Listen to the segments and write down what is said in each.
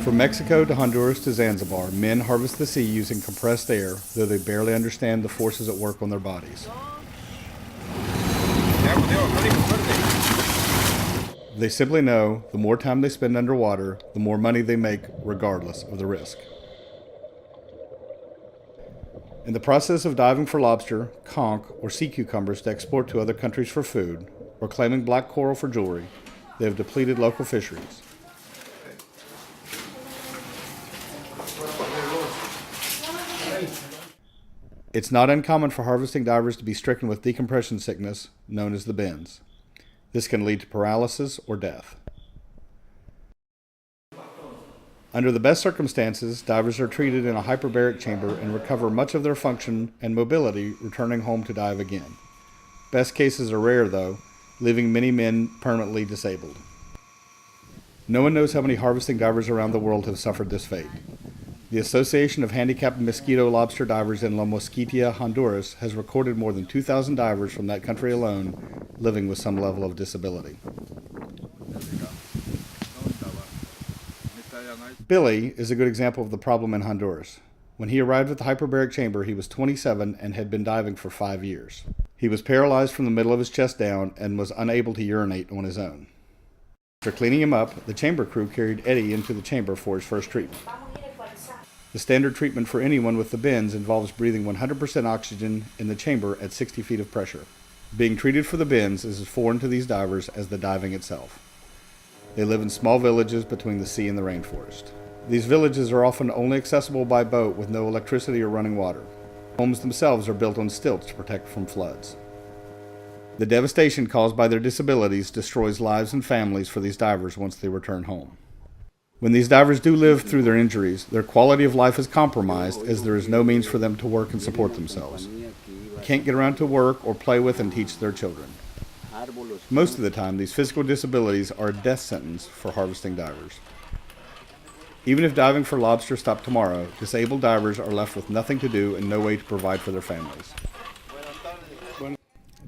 From Mexico to Honduras to Zanzibar, men harvest the sea using compressed air, though they barely understand the forces at work on their bodies. They simply know the more time they spend underwater, the more money they make, regardless of the risk. In the process of diving for lobster, conch, or sea cucumbers to export to other countries for food, or claiming black coral for jewelry, they have depleted local fisheries. It's not uncommon for harvesting divers to be stricken with decompression sickness, known as the bends. This can lead to paralysis or death. Under the best circumstances, divers are treated in a hyperbaric chamber and recover much of their function and mobility, returning home to dive again. Best cases are rare, though, leaving many men permanently disabled. No one knows how many harvesting divers around the world have suffered this fate. The Association of Handicapped Mosquito Lobster Divers in La Mosquitia, Honduras, has recorded more than 2,000 divers from that country alone living with some level of disability. Billy is a good example of the problem in Honduras. When he arrived at the hyperbaric chamber, he was 27 and had been diving for 5 years. He was paralyzed from the middle of his chest down and was unable to urinate on his own. After cleaning him up, the chamber crew carried Eddie into the chamber for his first treatment. The standard treatment for anyone with the bends involves breathing 100% oxygen in the chamber at 60 feet of pressure. Being treated for the bends is as foreign to these divers as the diving itself. They live in small villages between the sea and the rainforest. These villages are often only accessible by boat with no electricity or running water. Homes themselves are built on stilts to protect from floods. The devastation caused by their disabilities destroys lives and families for these divers once they return home. When these divers do live through their injuries, their quality of life is compromised as there is no means for them to work and support themselves. They can't get around to work or play with and teach their children. Most of the time, these physical disabilities are a death sentence for harvesting divers. Even if diving for lobster stopped tomorrow, disabled divers are left with nothing to do and no way to provide for their families.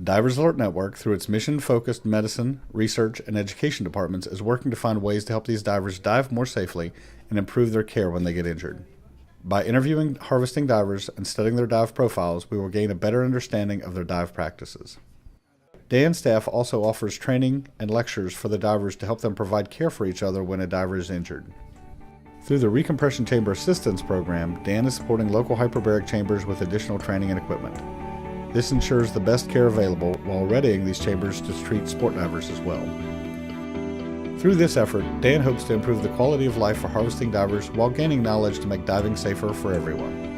Divers Alert Network, through its mission-focused medicine, research, and education departments, is working to find ways to help these divers dive more safely and improve their care when they get injured. By interviewing harvesting divers and studying their dive profiles, we will gain a better understanding of their dive practices. Dan's staff also offers training and lectures for the divers to help them provide care for each other when a diver is injured. Through the Recompression Chamber Assistance Program, Dan is supporting local hyperbaric chambers with additional training and equipment. This ensures the best care available while readying these chambers to treat sport divers as well. Through this effort, Dan hopes to improve the quality of life for harvesting divers while gaining knowledge to make diving safer for everyone.